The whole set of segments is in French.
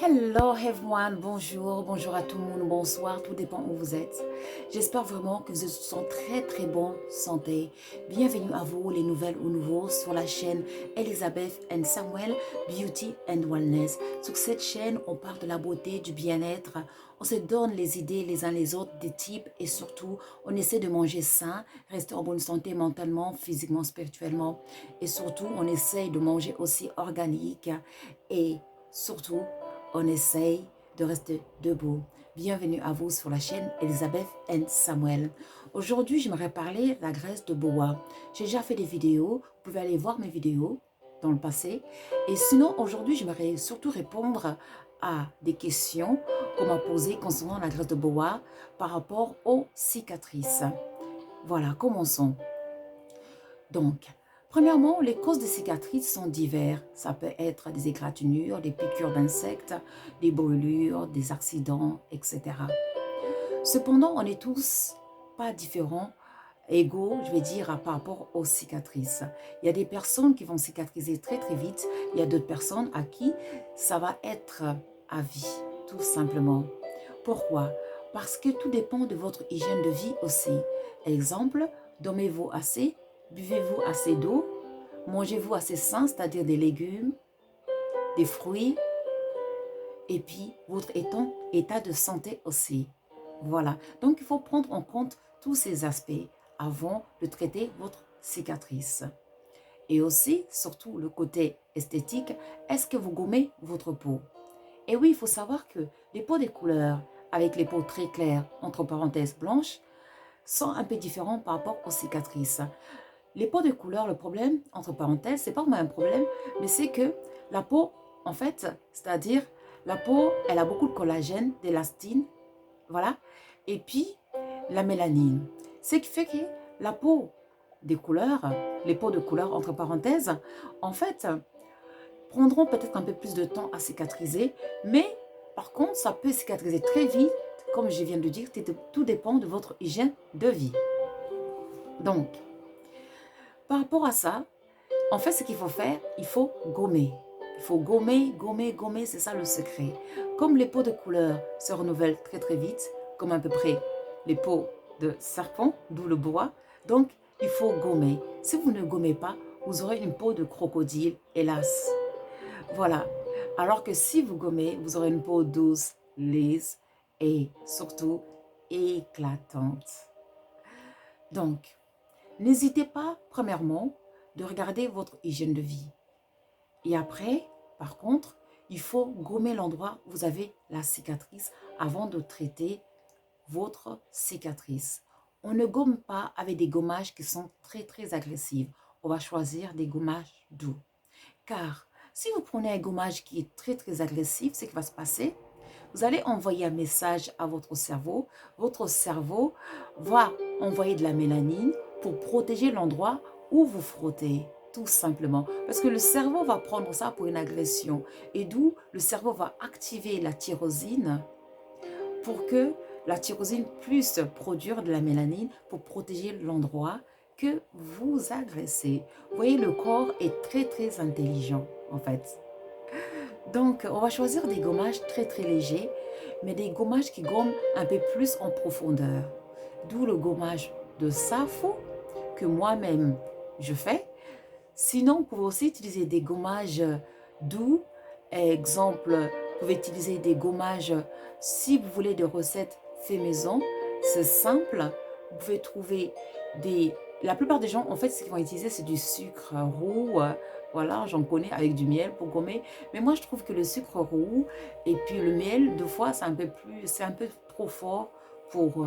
Hello everyone, bonjour à tout le monde, bonsoir, tout dépend où vous êtes. J'espère vraiment que vous êtes en très bonne santé. Bienvenue à vous, les nouvelles ou nouveaux, sur la chaîne Elizabeth and Samuel Beauty and Wellness. Sur cette chaîne, on parle de la beauté, du bien-être, on se donne les idées les uns les autres, des tips et surtout, on essaie de manger sain, rester en bonne santé mentalement, physiquement, spirituellement. Et surtout, on essaie de manger aussi organique et surtout, on essaye de rester debout. Bienvenue à vous sur la chaîne Elizabeth and Samuel. Aujourd'hui, j'aimerais parler de la graisse de boa. J'ai déjà fait des vidéos, vous pouvez aller voir mes vidéos dans le passé. Et sinon, aujourd'hui, j'aimerais surtout répondre à des questions qu'on m'a posées concernant la graisse de boa par rapport aux cicatrices. Voilà, commençons. Donc, premièrement, les causes des cicatrices sont diverses. Ça peut être des égratignures, des piqûres d'insectes, des brûlures, des accidents, etc. Cependant, on n'est tous pas différents, égaux, je vais dire, par rapport aux cicatrices. Il y a des personnes qui vont cicatriser très vite. Il y a d'autres personnes à qui ça va être à vie, tout simplement. Pourquoi? Parce que tout dépend de votre hygiène de vie aussi. Exemple, dormez-vous assez? Buvez-vous assez d'eau? Mangez-vous assez sain, c'est-à-dire des légumes, des fruits, et puis votre état de santé aussi. Voilà. Donc, il faut prendre en compte tous ces aspects avant de traiter votre cicatrice. Et aussi, surtout le côté esthétique, est-ce que vous gommez votre peau? Et oui, il faut savoir que les peaux des couleurs, avec les peaux très claires, entre parenthèses blanches, sont un peu différents par rapport aux cicatrices. Les peaux de couleur, le problème, entre parenthèses, c'est pas vraiment un problème, mais c'est que la peau, en fait, c'est-à-dire, la peau, elle a beaucoup de collagène, d'élastine, voilà, et puis la mélanine. Ce qui fait que la peau des couleurs, les peaux de couleur, entre parenthèses, en fait, prendront peut-être un peu plus de temps à cicatriser, mais par contre, ça peut cicatriser très vite, comme je viens de dire, tout dépend de votre hygiène de vie. Donc, par rapport à ça, en fait, ce qu'il faut faire, il faut gommer. Il faut gommer, c'est ça le secret. Comme les peaux de couleur se renouvellent très vite, comme à peu près les peaux de serpent, d'où le bois, donc il faut gommer. Si vous ne gommez pas, vous aurez une peau de crocodile, hélas. Voilà. Alors que si vous gommez, vous aurez une peau douce, lisse et surtout éclatante. Donc, n'hésitez pas, premièrement, de regarder votre hygiène de vie. Et après, par contre, il faut gommer l'endroit où vous avez la cicatrice avant de traiter votre cicatrice. On ne gomme pas avec des gommages qui sont très agressifs. On va choisir des gommages doux. Car si vous prenez un gommage qui est très agressif, ce qui va se passer, vous allez envoyer un message à votre cerveau. Votre cerveau va envoyer de la mélanine pour protéger l'endroit où vous frottez, tout simplement. Parce que le cerveau va prendre ça pour une agression. Et d'où le cerveau va activer la tyrosine pour que la tyrosine puisse produire de la mélanine pour protéger l'endroit que vous agressez. Vous voyez, le corps est très intelligent, en fait. Donc, on va choisir des gommages très légers, mais des gommages qui gomment un peu plus en profondeur. D'où le gommage de Safo que moi-même je fais. Sinon, vous pouvez aussi utiliser des gommages doux. Exemple, vous pouvez utiliser des gommages si vous voulez des recettes fait maison. C'est simple. Vous pouvez trouver des... La plupart des gens, en fait, ce qu'ils vont utiliser, c'est du sucre roux. Voilà, j'en connais avec du miel pour gommer. Mais moi, je trouve que le sucre roux et puis le miel, deux fois, c'est un peu trop fort pour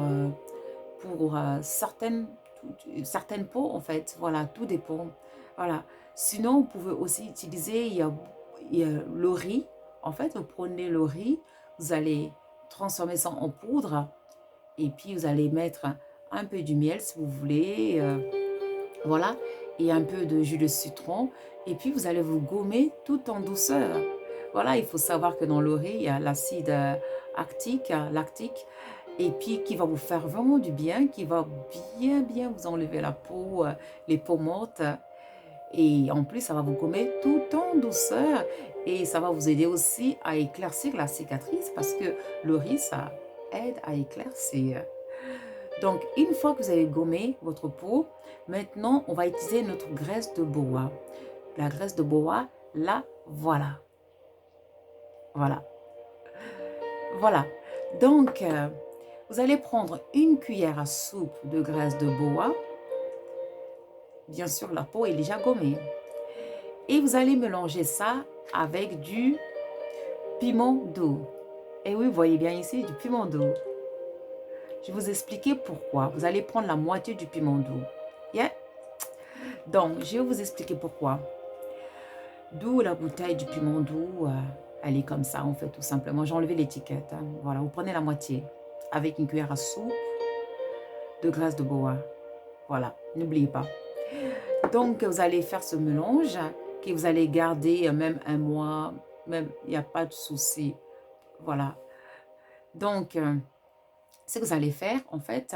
certaines peaux, en fait. Voilà, tout dépend. Voilà. Sinon, vous pouvez aussi utiliser, il y a le riz. En fait, vous prenez le riz, vous allez transformer ça en poudre et puis vous allez mettre un peu du miel si vous voulez. Voilà. Et un peu de jus de citron. Et puis, vous allez vous gommer tout en douceur. Voilà, il faut savoir que dans le riz, il y a l'acide lactique, et puis qui va vous faire vraiment du bien, qui va bien vous enlever la peau, les peaux mortes. Et en plus, ça va vous gommer tout en douceur. Et ça va vous aider aussi à éclaircir la cicatrice parce que le riz, ça aide à éclaircir. Donc, une fois que vous avez gommé votre peau, maintenant, on va utiliser notre graisse de boa. La graisse de boa, là, voilà. Voilà. Voilà. Donc, vous allez prendre une cuillère à soupe de graisse de boa. Bien sûr, la peau est déjà gommée. Et vous allez mélanger ça avec du piment doux. Et oui, vous voyez bien ici, du piment doux. Je vais vous expliquer pourquoi. Vous allez prendre la moitié du piment doux. Yeah? Donc, je vais vous expliquer pourquoi. D'où la bouteille du piment doux, elle est comme ça, en fait, tout simplement. J'ai enlevé l'étiquette. Hein. Voilà, vous prenez la moitié avec une cuillère à soupe de graisse de boa. Voilà, n'oubliez pas. Donc, vous allez faire ce mélange que vous allez garder même un mois, même, il n'y a pas de souci. Voilà. Donc, ce que vous allez faire, en fait,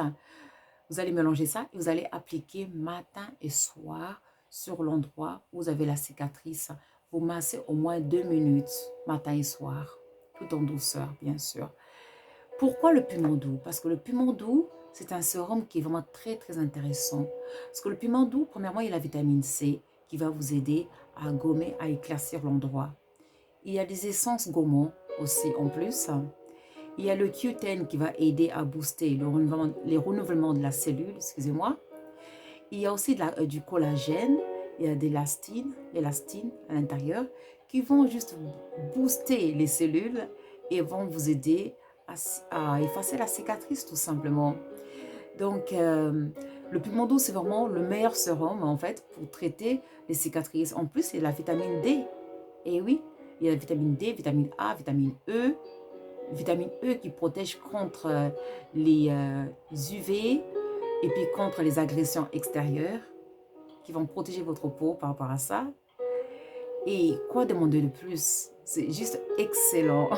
vous allez mélanger ça et vous allez appliquer matin et soir sur l'endroit où vous avez la cicatrice. Vous massez au moins 2 minutes, matin et soir, tout en douceur, bien sûr. Pourquoi le piment doux? Parce que le piment doux, c'est un sérum qui est vraiment très, très intéressant. Parce que le piment doux, premièrement, il y a la vitamine C qui va vous aider à gommer, à éclaircir l'endroit. Il y a des essences gommants aussi en plus. Il y a le Q10 qui va aider à booster les renouvellements de la cellule, excusez-moi. Il y a aussi du collagène, il y a de l'élastine à l'intérieur qui vont juste booster les cellules et vont vous aider à effacer la cicatrice tout simplement. Donc, le piment doux, c'est vraiment le meilleur sérum en fait pour traiter les cicatrices. En plus, c'est la vitamine D. Et oui, il y a la vitamine D, vitamine A, vitamine E qui protège contre les UV et puis contre les agressions extérieures qui vont protéger votre peau par rapport à ça. Et quoi demander de plus? C'est juste excellent.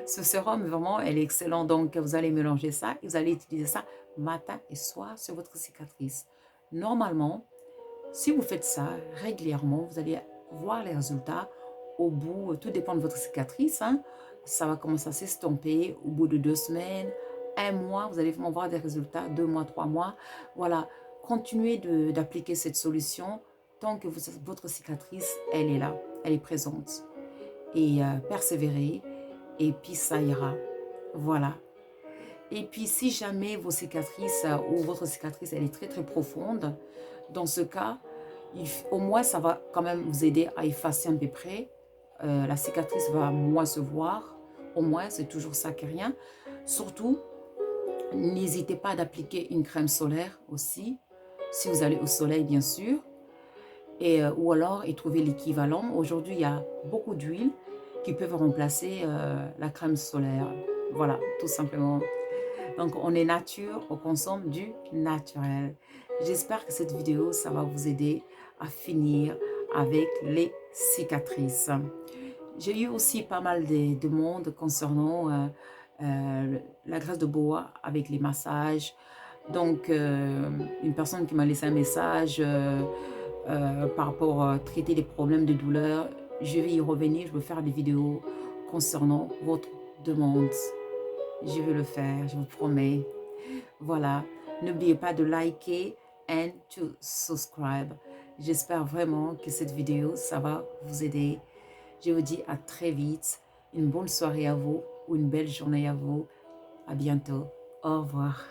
Ce sérum, vraiment, elle est excellente. Donc, vous allez mélanger ça et vous allez utiliser ça matin et soir sur votre cicatrice. Normalement, si vous faites ça régulièrement, vous allez voir les résultats au bout, tout dépend de votre cicatrice. Hein. Ça va commencer à s'estomper au bout de 2 semaines, 1 mois, vous allez vraiment voir des résultats, 2 mois, 3 mois. Voilà, continuez d'appliquer cette solution tant que votre cicatrice, elle est là, elle est présente. Et persévérez et puis ça ira. Voilà. Et puis si jamais vos cicatrices ou votre cicatrice, elle est très très profonde, dans ce cas, au moins ça va quand même vous aider à effacer à peu près. La cicatrice va moins se voir. Au moins, c'est toujours ça qui est rien. Surtout, n'hésitez pas d'appliquer une crème solaire aussi, si vous allez au soleil bien sûr. Et, ou alors, et trouver l'équivalent. Aujourd'hui, il y a beaucoup d'huiles qui peuvent remplacer la crème solaire. Voilà, tout simplement. Donc, on est nature, on consomme du naturel. J'espère que cette vidéo, ça va vous aider à finir avec les cicatrices. J'ai eu aussi pas mal de demandes concernant la graisse de boa avec les massages. Donc, une personne qui m'a laissé un message par rapport à traiter des problèmes de douleur. Je vais y revenir, je vais faire des vidéos concernant votre demande. Je vais le faire, je vous promets. Voilà, n'oubliez pas de liker and to subscribe. J'espère vraiment que cette vidéo, ça va vous aider. Je vous dis à très vite. Une bonne soirée à vous ou une belle journée à vous. À bientôt. Au revoir.